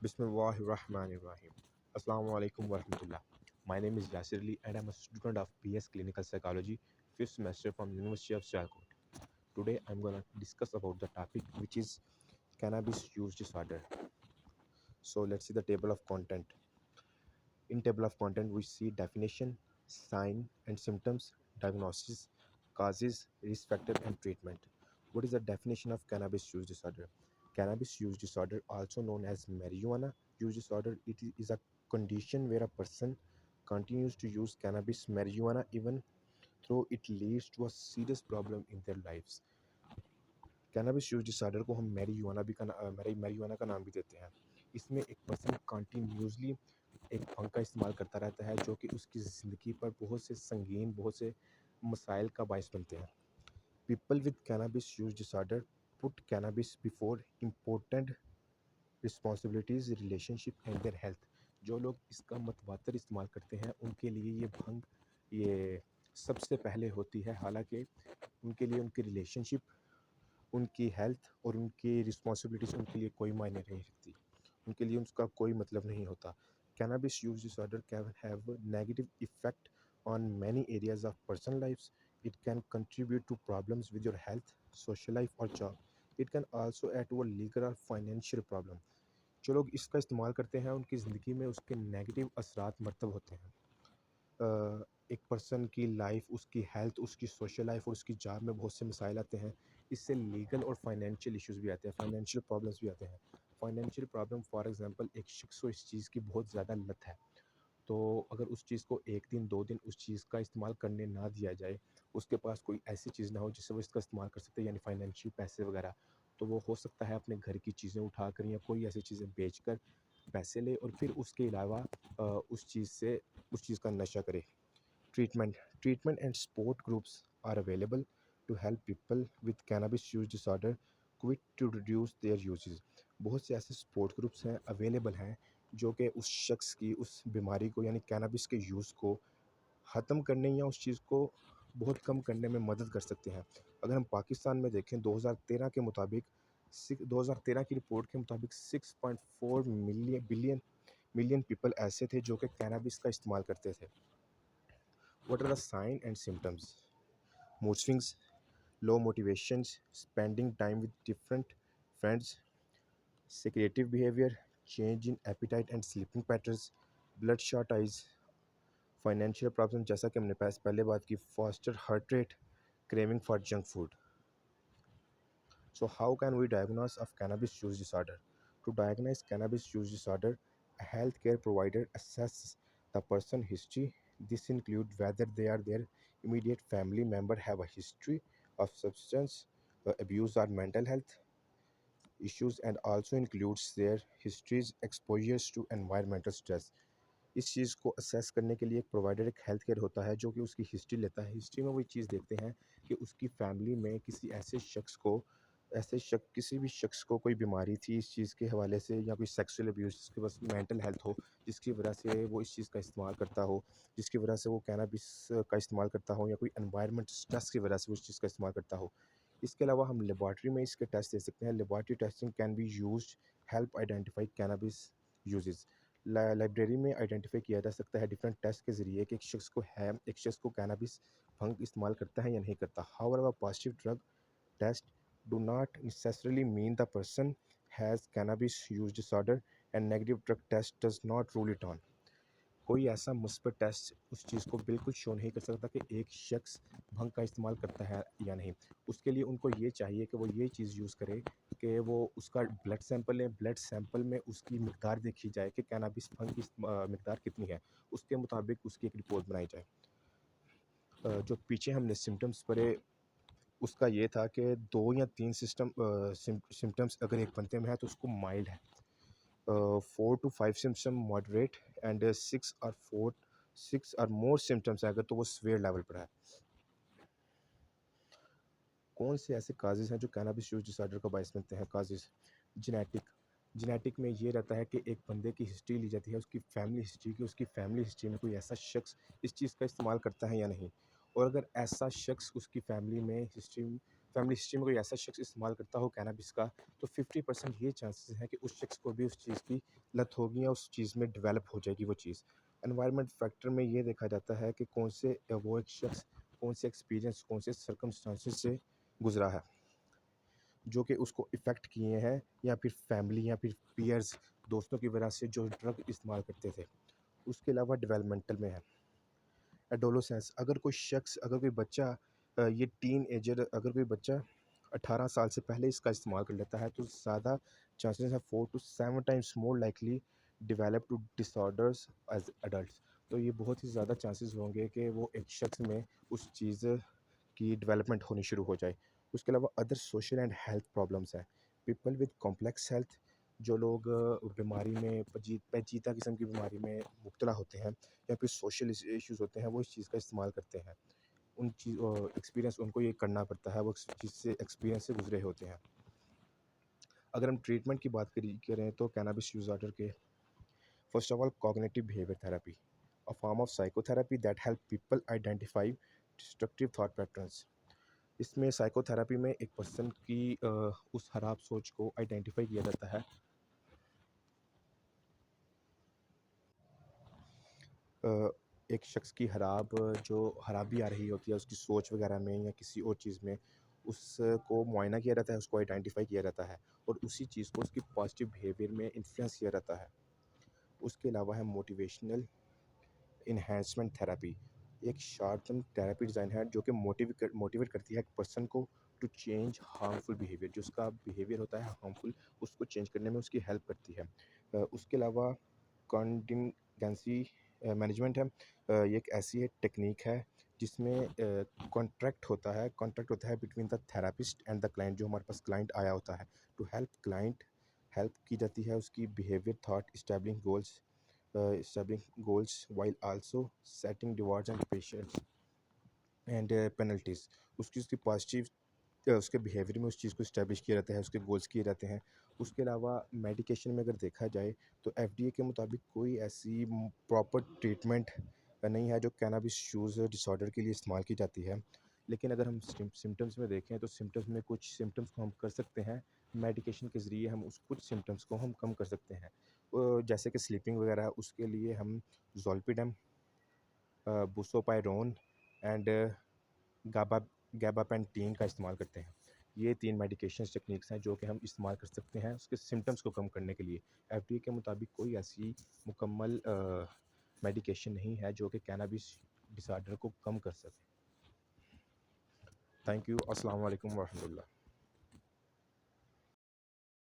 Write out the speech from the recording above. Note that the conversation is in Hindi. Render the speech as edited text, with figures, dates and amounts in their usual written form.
Bismillahirrahmanirrahim. Assalamu alaikum warahmatullah. My name is Yasir Ali and I'm a student of BS Clinical Psychology, 5th semester from University of Sialkot. Today I'm gonna discuss about the topic which is cannabis use disorder. So let's see the table of content. In table of content we see definition, sign and symptoms, diagnosis, causes, risk factor and treatment. What is the definition of cannabis use disorder? Cannabis use disorder, also known as marijuana use disorder, it is a condition where a person continues to use cannabis marijuana even though it leads to a serious problem in their lives. Cannabis use disorder को हम मैरिजुआना का नाम भी देते हैं। इसमें एक पर्सन कंटिन्यूसली एक भंग का इस्तेमाल करता रहता है जो कि उसकी ज़िंदगी पर बहुत से संगीन, बहुत से मसाइल का बायस बनते हैं। People with cannabis use disorder put cannabis before important responsibilities, relationship and their health. जो लोग इसका मतवातर इस्तेमाल करते हैं उनके लिए ये भंग ये सबसे पहले होती है, हालांकि उनके लिए उनकी रिलेशनशिप, उनकी हेल्थ और उनकी रिस्पॉन्सिबिलिटीज़ उनके लिए कोई मायने नहीं रखती, उनके लिए उसका कोई मतलब नहीं होता। Cannabis use disorder can have negative effect on many areas of personal lives. It can contribute to problems with your health, social life or job. It can also add to a legal or financial problem. जो लोग इसका इस्तेमाल करते हैं उनकी ज़िंदगी में उसके नेगेटिव असरात मरतब होते हैं। एक पर्सन की लाइफ, उसकी हेल्थ, उसकी सोशल लाइफ और उसकी जॉब में बहुत से मसाइल आते हैं। इससे लीगल और फाइनेंशियल इश्यूज़ भी आते हैं, फाइनेंशियल प्रॉब्लम्स भी आते हैं। फाइनेंशियल प्रॉब्लम फॉर एग्जांपल, एक शख्स को इस चीज़ की बहुत ज़्यादा लत है, तो अगर उस चीज़ को 1 दिन 2 दिन उस चीज़ का इस्तेमाल करने ना दिया जाए, उसके पास कोई ऐसी चीज़ ना हो जिससे वो इसका इस्तेमाल कर सकते हैं, यानी फाइनेंशियल पैसे वगैरह, तो वो हो सकता है अपने घर की चीज़ें उठाकर या कोई ऐसी चीज़ें बेचकर पैसे ले और फिर उसके अलावा उस चीज़ का नशा करे। Treatment and support groups are available to help people with cannabis use disorder quit to reduce their uses. बहुत से ऐसे सपोर्ट ग्रुप्स हैं, अवेलेबल हैं, जो कि उस शख्स की उस बीमारी को यानी कैनबिस के यूज़ को ख़त्म करने या उस चीज़ को बहुत कम करने में मदद कर सकते हैं। अगर हम पाकिस्तान में देखें 2013 के मुताबिक, 2013 की रिपोर्ट के मुताबिक 6.4 मिलियन पीपल ऐसे थे जो कि कैनबिस का इस्तेमाल करते थे। What are the signs and symptoms? Mood swings, low motivations, spending time with different friends, secretive behavior, change in appetite and sleeping patterns, bloodshot eyes, financial problems जैसा कि हमने पहले बात की, faster heart rate, craving for junk food. So how can we diagnose of cannabis use disorder? To diagnose cannabis use disorder, a healthcare provider assesses the person history. This includes whether their immediate family member have a history of substance abuse or mental health issues, and also includes their histories exposures to environmental stress. इस चीज़ को असेस करने के लिए एक प्रोवाइडर, एक हेल्थ केयर होता है जो कि उसकी हिस्ट्री लेता है। हिस्ट्री में वो चीज़ देखते हैं कि उसकी फैमिली में किसी भी शख्स को कोई बीमारी थी इस चीज़ के हवाले से, या कोई सेक्सुअल अब्यूज़, जिसके पास मेंटल हेल्थ हो, जिसकी वजह से वो इस चीज़ का इस्तेमाल करता हो, जिसकी वजह से वो कैनबिस का इस्तेमाल करता हो, या कोई एनवायरनमेंट स्ट्रेस की वजह से वो इस चीज़ का इस्तेमाल करता हो। इसके अलावा हम लेबॉरेटरी में इसके टेस्ट दे सकते हैं। Laboratory testing can be used help identify cannabis uses. Library में आइडेंटिफाई किया जा सकता है डिफरेंट टेस्ट के ज़रिए कि एक शख्स को कैनबिस भंग इस्तेमाल करता है या नहीं करता। However positive drug test do not necessarily mean the person has cannabis use disorder, and negative drug test does not rule it on. कोई ऐसा मुस्बत टेस्ट उस चीज़ को बिल्कुल शो नहीं कर सकता कि एक शख्स भंग का इस्तेमाल करता है या नहीं। उसके लिए उनको ये चाहिए कि वो ये चीज़ यूज़ करे कि वो उसका ब्लड सैंपल लें, ब्लड सैंपल में उसकी मिक़दार देखी जाए कि कैनबिस भंग की मिक़दार कितनी है, उसके मुताबिक उसकी एक रिपोर्ट बनाई जाए। जो पीछे हमने सिम्पटम्स पढ़े उसका ये था कि 2 या 3 सिम्पटम्स अगर एक बंदे में है तो उसको माइल्ड है। 4 to 5 सिम्पटम मॉडरेट एंड 6 और मोर सिम्पटम्स है अगर, तो वो सीवियर लेवल पर है। कौन से ऐसे काजेज़ हैं जो कैनबिस यूज़ डिसऑर्डर का बायस बनते हैं? काजेज़ जेनेटिक में ये रहता है कि एक बंदे की हिस्ट्री ली जाती है, उसकी फैमिली हिस्ट्री की, उसकी फैमिली हिस्ट्री में कोई ऐसा शख्स इस चीज़ का इस्तेमाल करता है या नहीं, और अगर ऐसा शख्स उसकी फैमिली में हिस्ट्री फैमिली हिस्ट्री में कोई ऐसा शख्स इस्तेमाल करता हो कैनबिस का, तो 50% ये चांसेस हैं कि उस शख्स को भी उस चीज़ की लत होगी या उस चीज़ में डेवलप हो जाएगी वो चीज़। एनवायरनमेंट फैक्टर में ये देखा जाता है कि कौन से वो एक शख्स कौन से एक्सपीरियंस, कौन से सर्कमस्टांसिस से गुजरा है जो कि उसको इफ़ेक्ट किए हैं, या फिर फैमिली या फिर पीयर्स, दोस्तों की वजह से जो ड्रग इस्तेमाल करते थे। उसके अलावा डेवलपमेंटल में है एडोलोसेंस। अगर कोई शख्स, अगर कोई बच्चा ये टीन एजर, अगर कोई बच्चा 18 साल से पहले इसका इस्तेमाल कर लेता है तो ज़्यादा चांसेस है 4 to 7 times more likely develop to disorders as adults. तो ये बहुत ही ज़्यादा चांसेस होंगे कि वो एक शख्स में उस चीज़ की डेवलपमेंट होनी शुरू हो जाए। उसके अलावा other social and health problems हैं। पीपल विद कॉम्प्लेक्स हेल्थ, जो लोग बीमारी में पेचीदा किस्म की बीमारी में मुब्तला होते हैं या फिर सोशल इश्यूज़ होते हैं, वो इस चीज़ का इस्तेमाल करते हैं। उन चीज़ एक्सपीरियंस उनको ये करना पड़ता है, वो इस चीज़ से एक्सपीरियंस से गुजरे होते हैं। अगर हम ट्रीटमेंट की बात करें तो कैनबिस यूज़ ऑर्डर के first of all cognitive behaviour therapy, a form of psychotherapy that help people identify destructive thought patterns. इसमें साइकोथेरेपी में एक पर्सन की उस खराब सोच को आइडेंटिफाई किया जाता है। अ, एक शख्स की जो खराबी आ रही होती है उसकी सोच वगैरह में या किसी और चीज़ में, उसको मुआयना किया जाता है, उसको आइडेंटिफाई किया जाता है और उसी चीज़ को उसकी पॉजिटिव बिहेवियर में इन्फ्लुएंस किया जाता है। उसके अलावा है मोटिवेशनल इन्हांसमेंट थेरेपी। एक शॉर्ट टर्म थेरेपी डिज़ाइन है जो कि मोटिवेट करती है एक पर्सन को टू चेंज हार्मफुल बिहेवियर, जो उसका बिहेवियर होता है हार्मफुल, उसको चेंज करने में उसकी हेल्प करती है। उसके अलावा कॉन्टिजेंसी मैनेजमेंट है। ये एक ऐसी टेक्निक है जिसमें कॉन्ट्रैक्ट होता है between the therapist and the client. जो हमारे पास क्लाइंट आया होता है, टू हेल्प क्लाइंट, हेल्प की जाती है उसकी behaviour, thought, establishing goals while also setting rewards and patience and penalties. उसकी उसकी पॉजिटिव उसके बिहेवियर में उस चीज़ को इस्टेब्लिश किया जाता है, उसके गोल्स किए जाते हैं। उसके अलावा मेडिकेशन में अगर देखा जाए तो एफडीए के मुताबिक कोई ऐसी प्रॉपर ट्रीटमेंट नहीं है जो कैनबिस यूज़ डिसऑर्डर के लिए इस्तेमाल की जाती है। लेकिन अगर हम सिम्टम्स में देखें तो सिम्टम्स में कुछ सिम्टम्स को हम कर सकते हैं, मेडिकेशन के ज़रिए हम उस कुछ सिम्टम्स को हम कम कर सकते हैं। जैसे कि स्लीपिंग वगैरह, उसके लिए हम ज़ोलपीडम, बुसोपायरोन एंड गाबा गैबापेंटीन का इस्तेमाल करते हैं। ये 3 मेडिकेशन टेक्निक्स हैं जो कि हम इस्तेमाल कर सकते हैं उसके सिम्पटम्स को कम करने के लिए। एफडीए के मुताबिक कोई ऐसी मुकम्मल मेडिकेशन नहीं है जो कि कैनबिस डिसऑर्डर को कम कर सके। Thank you. अस्सलाम वालेकुम व रहमतुल्लाह।